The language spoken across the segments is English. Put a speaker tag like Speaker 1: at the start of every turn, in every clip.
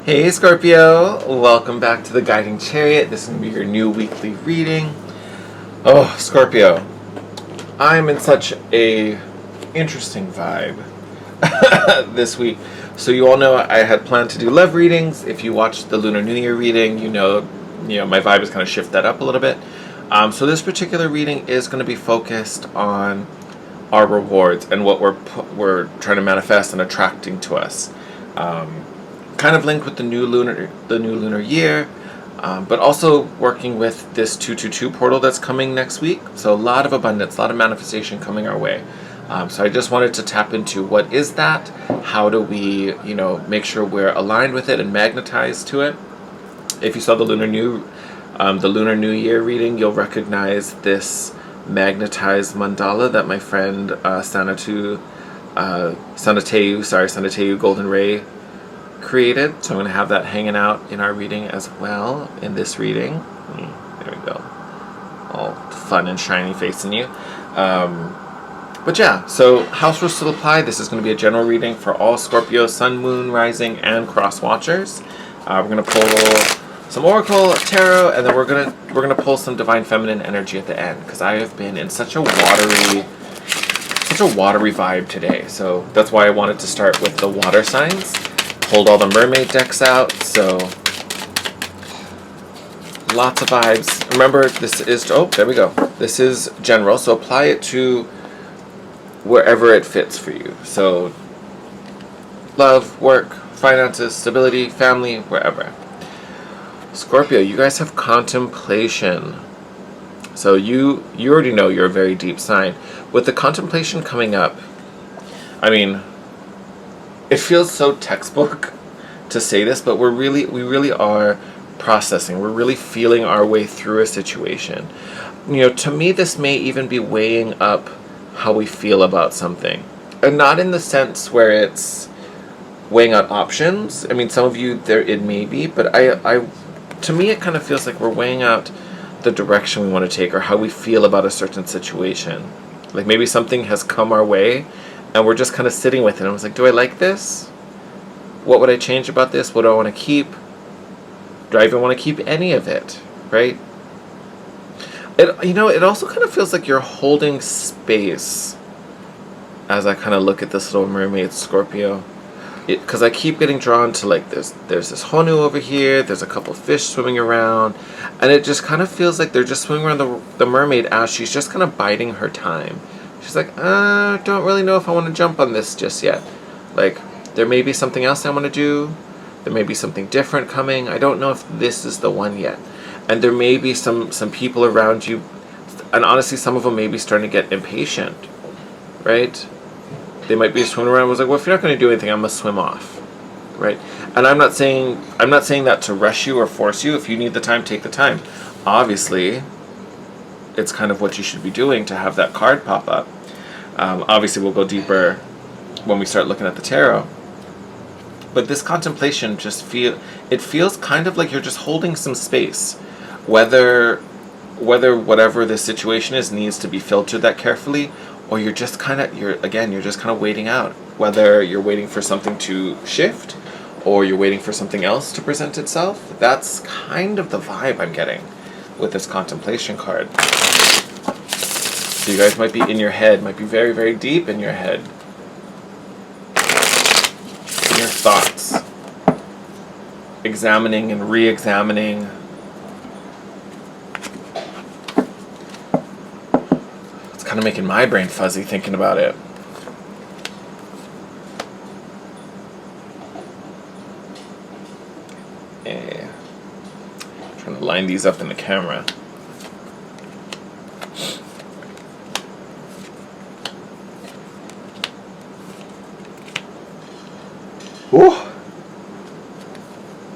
Speaker 1: Hey Scorpio, welcome back to the Guiding Chariot. This is going to be your new weekly reading. Oh, Scorpio, I'm in such a interesting vibe this week. So you all know I had planned to do love readings. If you watched the Lunar New Year reading, you know my vibe is going to shift that up a little bit. So this particular reading is going to be focused on our rewards and what we're trying to manifest and attracting to us. Kind of linked with the new lunar year, but also working with this 222 portal that's coming next week. So a lot of abundance, a lot of manifestation coming our way. So I just wanted to tap into what is that? How do we, make sure we're aligned with it and magnetized to it? If you saw the Lunar New Year reading, you'll recognize this magnetized mandala that my friend Sanatayu Golden Ray created. So I'm going to have that hanging out in our reading as well, in this reading. There we go. All fun and shiny facing you. But yeah, so house rules still apply. This is going to be a general reading for all Scorpio, Sun, Moon, Rising, and Cross Watchers. We're going to pull some Oracle, Tarot, and then we're gonna pull some Divine Feminine energy at the end, because I have been in such a watery vibe today. So that's why I wanted to start with the water signs. Pulled all the mermaid decks out, so lots of vibes. Remember, this is, there we go. This is general, so apply it to wherever it fits for you. So love, work, finances, stability, family, wherever. Scorpio, you guys have contemplation. So you already know you're a very deep sign. With the contemplation coming up, I mean, it feels so textbook to say this, but we really are processing. We're really feeling our way through a situation. To me, this may even be weighing up how we feel about something. And not in the sense where it's weighing out options. I mean, some of you, it may be, but to me, it kind of feels like we're weighing out the direction we want to take or how we feel about a certain situation. Like maybe something has come our way and we're just kind of sitting with it. And I was like, do I like this? What would I change about this? What do I want to keep? Do I even want to keep any of it? Right? It also kind of feels like you're holding space as I kind of look at this little mermaid Scorpio. Because I keep getting drawn to, like, there's this Honu over here, there's a couple fish swimming around, and it just kind of feels like they're just swimming around the mermaid as she's just kind of biding her time. She's like, I don't really know if I want to jump on this just yet. Like, there may be something else I want to do, there may be something different coming, I don't know if this is the one yet. And there may be some people around you, and honestly, some of them may be starting to get impatient, right? They might be swimming around and was like, well, if you're not going to do anything, I'm going to swim off, right? And I'm not saying that to rush you or force you. If you need the time, take the time. Obviously, it's kind of what you should be doing to have that card pop up. Obviously, we'll go deeper when we start looking at the tarot. But this contemplation feels kind of like you're just holding some space. Whether whatever the situation is needs to be filtered that carefully, or you're just kind of waiting out. Whether you're waiting for something to shift, or you're waiting for something else to present itself. That's kind of the vibe I'm getting with this contemplation card. So you guys might be in your head, might be very, very deep in your head. In your thoughts. Examining and re-examining. Kind of making my brain fuzzy thinking about it. Yeah. Trying to line these up in the camera. Whew.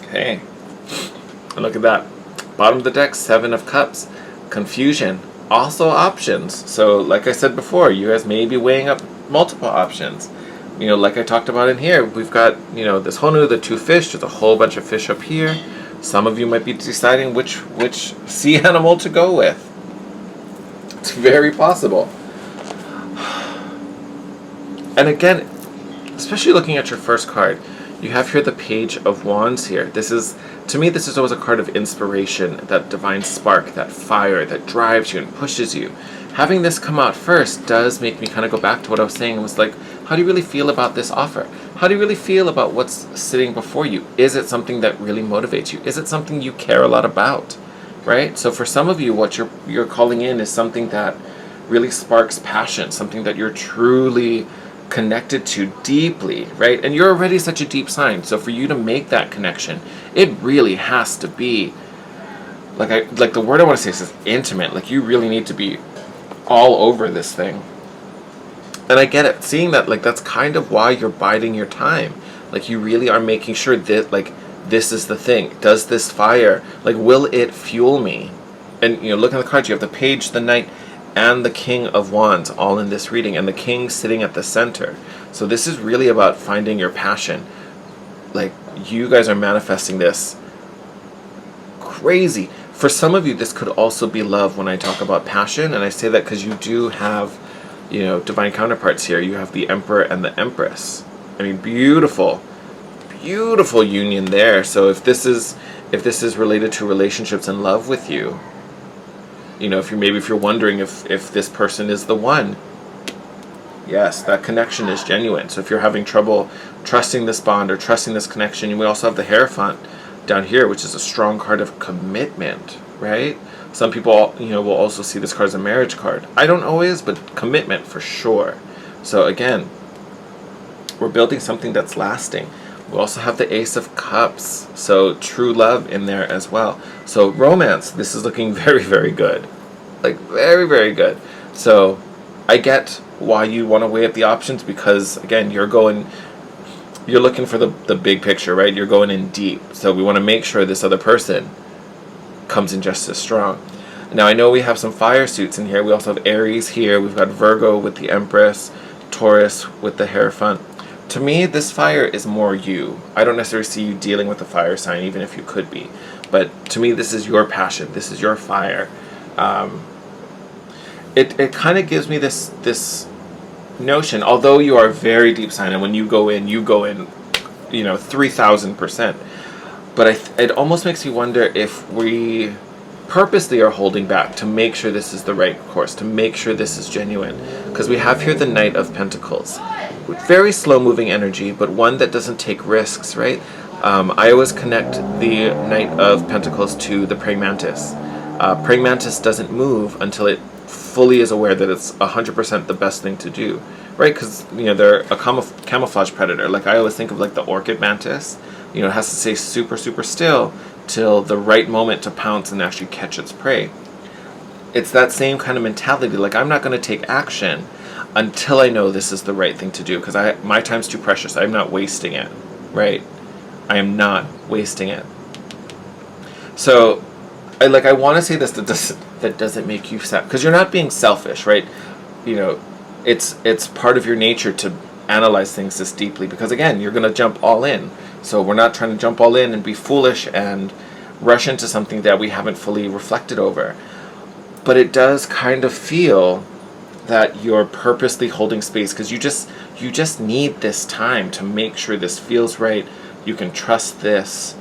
Speaker 1: Okay. And look at that. Bottom of the deck, 7 of Cups. Confusion. Also options. So like I said before, you guys may be weighing up multiple options. Like I talked about in here, we've got, this Honu, the 2 fish, there's a whole bunch of fish up here. Some of you might be deciding which sea animal to go with. It's very possible. And again, especially looking at your first card, You have here the Page of Wands here. This is, to me, this is always a card of inspiration, that divine spark, that fire that drives you and pushes you. Having this come out first does make me kind of go back to what I was saying. It was like, how do you really feel about this offer? How do you really feel about what's sitting before you? Is it something that really motivates you? Is it something you care a lot about? Right? So for some of you, what you're calling in is something that really sparks passion, something that you're truly connected to deeply, right? And you're already such a deep sign. So for you to make that connection, it really has to be like the word I want to say is intimate. Like you really need to be all over this thing. And I get it. Seeing that, like, that's kind of why you're biding your time. Like you really are making sure that, like, this is the thing. Does this fire, like, will it fuel me? And, you know, look at the cards. You have the Page, the Knight, and the King of Wands all in this reading. And the King sitting at the center. So this is really about finding your passion. Like, you guys are manifesting this crazy. For some of you, this could also be love when I talk about passion. And I say that because you do have, you know, divine counterparts here. You have the Emperor and the Empress. I mean, beautiful union there. So if this is related to relationships and love with you, you know, if you're wondering if this person is the one, yes, that connection is genuine. So if you're having trouble trusting this bond or trusting this connection, we also have the Hierophant down here, which is a strong card of commitment, right? Some people, you know, will also see this card as a marriage card. I don't always, but commitment for sure. So again, we're building something that's lasting. We also have the Ace of Cups, so true love in there as well. So romance, this is looking very, very good. Like, very, very good. So I get why you want to weigh up the options, because, again, you're looking for the big picture, right? You're going in deep. So we want to make sure this other person comes in just as strong. Now, I know we have some fire suits in here. We also have Aries here. We've got Virgo with the Empress, Taurus with the Hierophant. To me, this fire is more you. I don't necessarily see you dealing with the fire sign, even if you could be. But to me, this is your passion. This is your fire. It kind of gives me this notion, although you are very deep sign, and when you go in, you know, 3,000%. But it almost makes you wonder if we purposely are holding back to make sure this is the right course, to make sure this is genuine. Because we have here the Knight of Pentacles. Very slow-moving energy, but one that doesn't take risks, right? I always connect the Knight of Pentacles to the Praying Mantis. Praying Mantis doesn't move until it fully is aware that it's 100% the best thing to do, right? Because, you know, they're a camouflage predator. Like, I always think of, like, the orchid mantis. You know, it has to stay super, super still till the right moment to pounce and actually catch its prey. It's that same kind of mentality. Like, I'm not going to take action until I know this is the right thing to do, because my time's too precious. I'm not wasting it, right? I am not wasting it. So, I want to say this that doesn't make you sad, because you're not being selfish, right? You know, it's part of your nature to analyze things this deeply, because again, you're going to jump all in. So we're not trying to jump all in and be foolish and rush into something that we haven't fully reflected over. But it does kind of feel that you're purposely holding space, because you just need this time to make sure this feels right. You can trust this.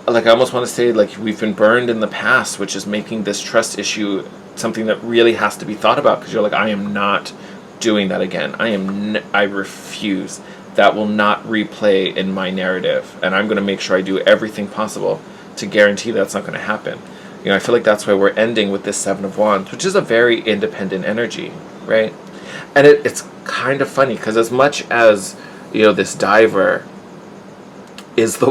Speaker 1: Like, I almost want to say, like, we've been burned in the past, which is making this trust issue something that really has to be thought about, because you're like, I am not doing that again. I refuse. That will not replay in my narrative, and I'm going to make sure I do everything possible to guarantee that's not going to happen. You know, I feel like that's why we're ending with this Seven of Wands, which is a very independent energy, right? And it's kind of funny, because as much as, you know, this diver is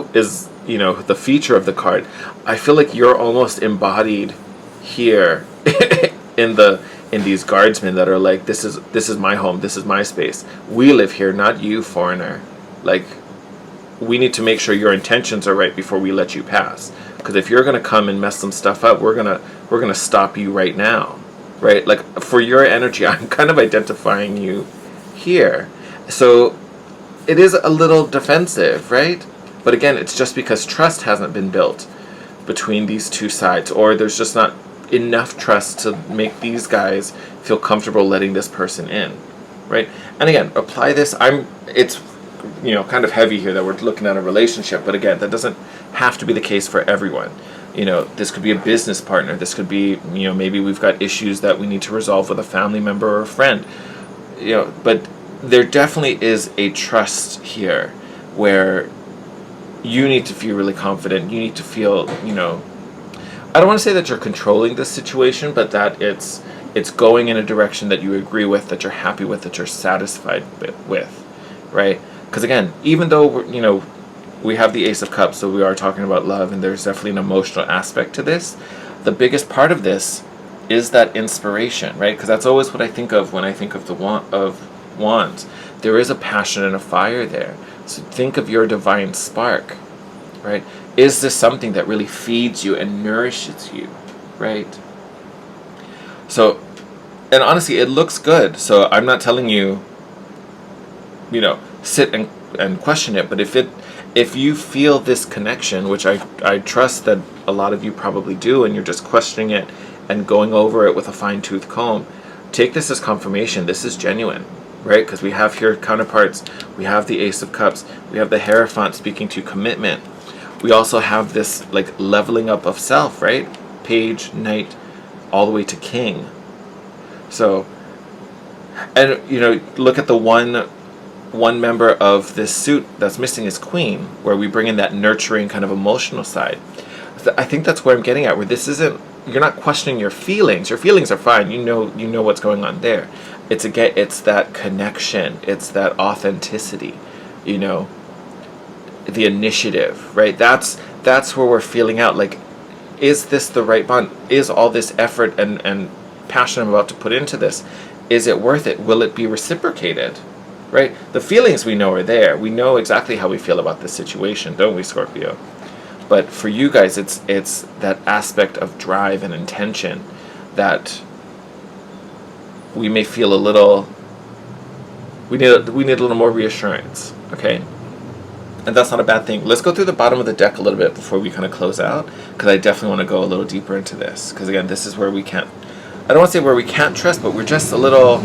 Speaker 1: you know, the feature of the card, I feel like you're almost embodied here in these guardsmen that are like, this is my home, this is my space. We live here, not you, foreigner. Like, we need to make sure your intentions are right before we let you pass. Because if you're gonna come and mess some stuff up, we're gonna stop you right now, right? Like, for your energy, I'm kind of identifying you here. So it is a little defensive, right? But again, it's just because trust hasn't been built between these two sides, or there's just not enough trust to make these guys feel comfortable letting this person in, right? And again, apply this. It's kind of heavy here that we're looking at a relationship, but again, that doesn't have to be the case for everyone. This could be a business partner. This could be, maybe we've got issues that we need to resolve with a family member or a friend. But there definitely is a trust here where you need to feel really confident. You need to feel, I don't want to say that you're controlling this situation, but that it's going in a direction that you agree with, that you're happy with, that you're satisfied with, right? Because again, even though we have the Ace of Cups, so we are talking about love, and there's definitely an emotional aspect to this. The biggest part of this is that inspiration, right? Because that's always what I think of when I think of the Wands. There is a passion and a fire there. So think of your divine spark, right? Is this something that really feeds you and nourishes you, right? So, and honestly, it looks good. So I'm not telling you, sit and question it. But if you feel this connection, which I trust that a lot of you probably do, and you're just questioning it and going over it with a fine-tooth comb, take this as confirmation. This is genuine, right? Because we have here counterparts. We have the Ace of Cups. We have the Hierophant speaking to commitment. We also have this like leveling up of self, right? Page, Knight, all the way to King. So, and look at the one member of this suit that's missing is Queen, where we bring in that nurturing kind of emotional side. I think that's where I'm getting at, where this isn't, you're not questioning your feelings. Your feelings are fine. You know what's going on there. It's that connection. It's that authenticity, the initiative, right? That's where we're feeling out. Like, is this the right bond? Is all this effort and passion I'm about to put into this, is it worth it? Will it be reciprocated? Right? The feelings we know are there. We know exactly how we feel about this situation, don't we, Scorpio? But for you guys, it's that aspect of drive and intention that we may feel a little. We need a little more reassurance, okay? And that's not a bad thing. Let's go through the bottom of the deck a little bit before we kind of close out, because I definitely want to go a little deeper into this. Because again, this is where we can't. I don't want to say where we can't trust, but we're just a little.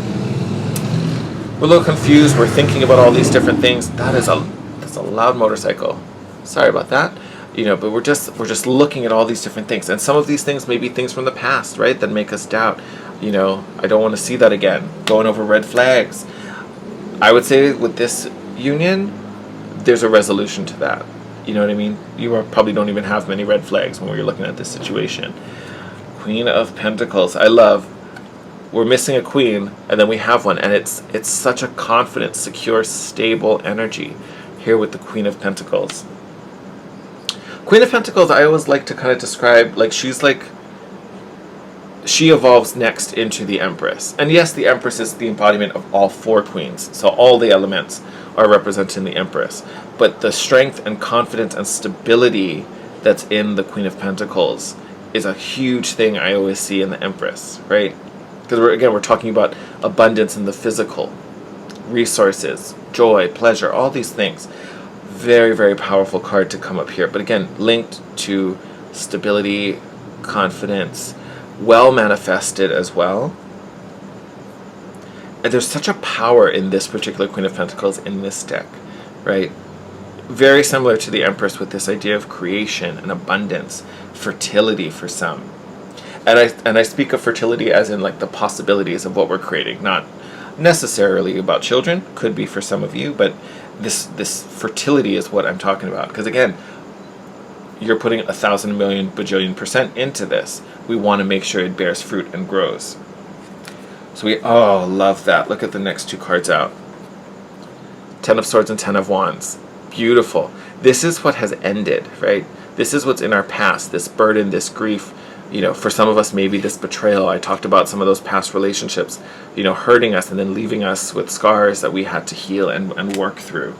Speaker 1: We're a little confused. We're thinking about all these different things. That's a loud motorcycle. Sorry about that. But we're just looking at all these different things, and some of these things may be things from the past, right, that make us doubt. I don't want to see that again. Going over red flags. I would say with this union, there's a resolution to that. You know what I mean? You probably don't even have many red flags when we're looking at this situation. Queen of Pentacles. I love. We're missing a queen, and then we have one, and it's such a confident, secure, stable energy here with the Queen of Pentacles. Queen of Pentacles, I always like to kind of describe, like, she evolves next into the Empress. And yes, the Empress is the embodiment of all four queens, so all the elements are represented in the Empress. But the strength and confidence and stability that's in the Queen of Pentacles is a huge thing I always see in the Empress, right? Because we're talking about abundance in the physical, resources, joy, pleasure, all these things. Very, very powerful card to come up here. But again, linked to stability, confidence, well manifested as well. And there's such a power in this particular Queen of Pentacles in this deck, right? Very similar to the Empress with this idea of creation and abundance, fertility for some. And I speak of fertility as in like the possibilities of what we're creating, not necessarily about children. Could be for some of you, but this fertility is what I'm talking about. Because again, you're putting 1,000 million bajillion % into this. We want to make sure it bears fruit and grows. So we love that. Look at the next two cards out. 10 of Swords and 10 of Wands. Beautiful. This is what has ended, right? This is what's in our past. This burden, this grief. For some of us, maybe this betrayal. I talked about some of those past relationships, hurting us and then leaving us with scars that we had to heal and work through.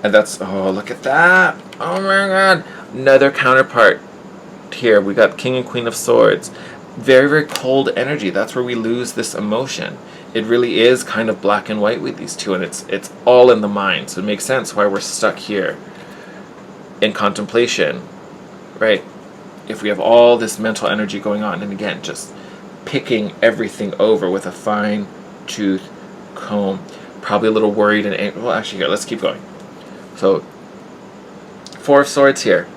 Speaker 1: And that's, look at that. Oh my God. Another counterpart here. We got King and Queen of Swords. Very, very cold energy. That's where we lose this emotion. It really is kind of black and white with these two, and it's all in the mind. So it makes sense why we're stuck here in contemplation, right? If we have all this mental energy going on, and again, just picking everything over with a fine-tooth comb. Probably a little worried and well, actually, here, let's keep going. So, Four of Swords here.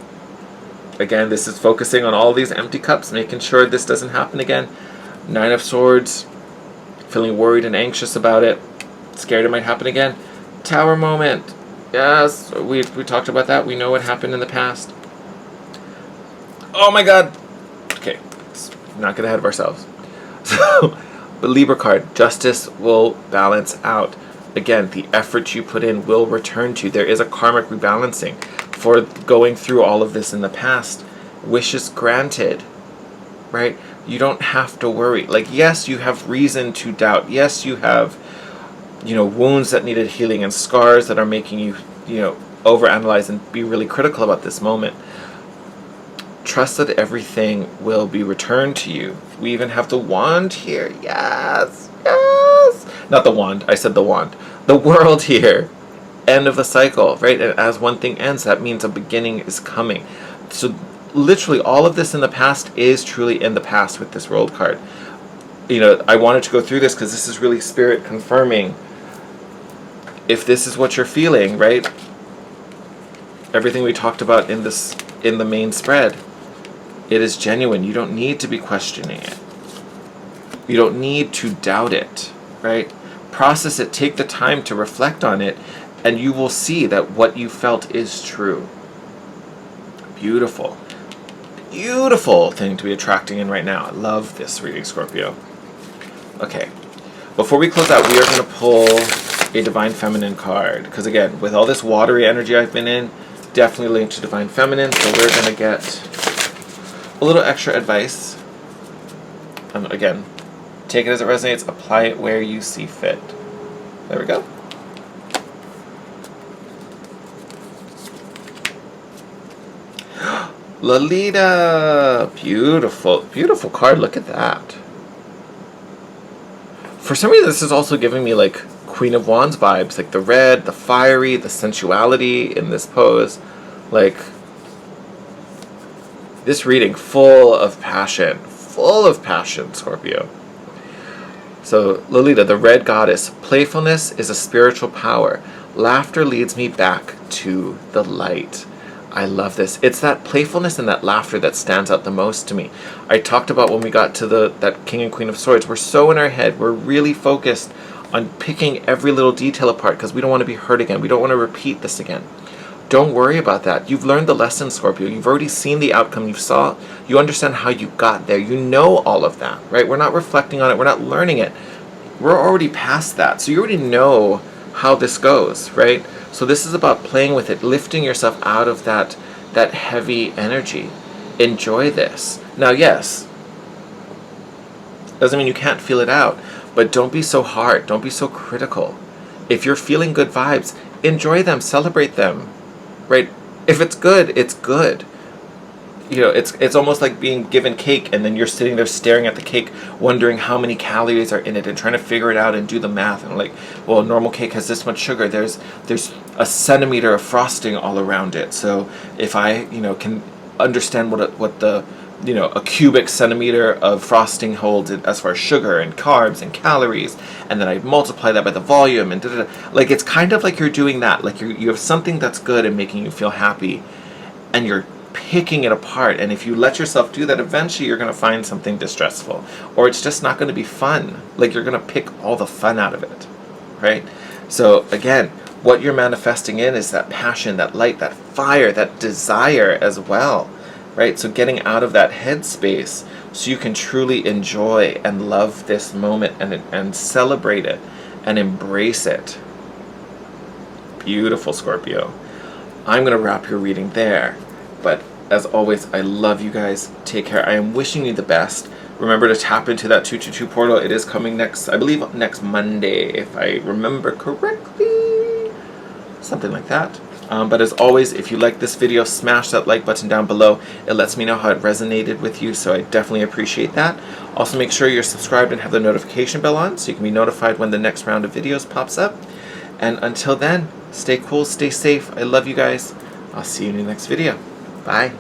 Speaker 1: Again, this is focusing on all these empty cups, making sure this doesn't happen again. Nine of Swords, feeling worried and anxious about it, scared it might happen again. Tower moment. Yes, we talked about that. We know what happened in the past. Oh my god. Okay, let's not get ahead of ourselves. So, the Libra card, justice will balance out. Again, the effort you put in will return to you. There is a karmic rebalancing for going through all of this in the past. Wishes granted, right? You don't have to worry. Like, yes, you have reason to doubt. Yes, you have, wounds that needed healing and scars that are making you, overanalyze and be really critical about this moment. Trust that everything will be returned to you. We even have the wand here. Yes. Yes. Not the wand. I said the wand. The world here. End of the cycle, right? And as one thing ends, that means a beginning is coming. So literally all of this in the past is truly in the past with this world card. I wanted to go through this because this is really spirit confirming. If this is what you're feeling, right? Everything we talked about in the main spread, it is genuine. You don't need to be questioning it. You don't need to doubt it, right? Process it. Take the time to reflect on it, and you will see that what you felt is true. Beautiful. Beautiful thing to be attracting in right now. I love this reading, Scorpio. Okay. Before we close out, we are going to pull a Divine Feminine card. Because again, with all this watery energy I've been in, definitely linked to Divine Feminine. So we're going to get a little extra advice. Again, take it as it resonates. Apply it where you see fit. There we go. Lolita! Beautiful. Beautiful card. Look at that. For some reason, this is also giving me like Queen of Wands vibes. Like the red, the fiery, the sensuality in this pose. Like this reading full of passion. Full of passion, Scorpio. So, Lolita, the red goddess. Playfulness is a spiritual power. Laughter leads me back to the light. I love this. It's that playfulness and that laughter that stands out the most to me. I talked about when we got to that King and Queen of Swords. We're so in our head. We're really focused on picking every little detail apart because we don't want to be hurt again. We don't want to repeat this again. Don't worry about that. You've learned the lesson, Scorpio. You've already seen the outcome. You understand how you got there. You know all of that, right? We're not reflecting on it. We're not learning it. We're already past that. So you already know how this goes, right? So this is about playing with it, lifting yourself out of that heavy energy. Enjoy this. Now, yes, doesn't mean you can't feel it out, but don't be so hard. Don't be so critical. If you're feeling good vibes, enjoy them, celebrate them, right? If it's good, it's good. It's almost like being given cake and then you're sitting there staring at the cake wondering how many calories are in it and trying to figure it out and do the math and like, well, normal cake has this much sugar, there's a centimeter of frosting all around it, so if I can understand what the a cubic centimeter of frosting holds as far as sugar and carbs and calories, and then I multiply that by the volume and like it's kind of like you're doing that, like you have something that's good and making you feel happy and you're picking it apart, and if you let yourself do that, eventually you're going to find something distressful, or it's just not going to be fun. Like you're going to pick all the fun out of it, right? So again, what you're manifesting in is that passion, that light, that fire, that desire as well, right? So getting out of that headspace so you can truly enjoy and love this moment and celebrate it and embrace it. Beautiful, Scorpio. I'm going to wrap your reading there. But as always, I love you guys. Take care. I am wishing you the best. Remember to tap into that 222 portal. It is coming next Monday, if I remember correctly. Something like that. But as always, if you like this video, smash that like button down below. It lets me know how it resonated with you, so I definitely appreciate that. Also, make sure you're subscribed and have the notification bell on so you can be notified when the next round of videos pops up. And until then, stay cool, stay safe. I love you guys. I'll see you in the next video. Bye.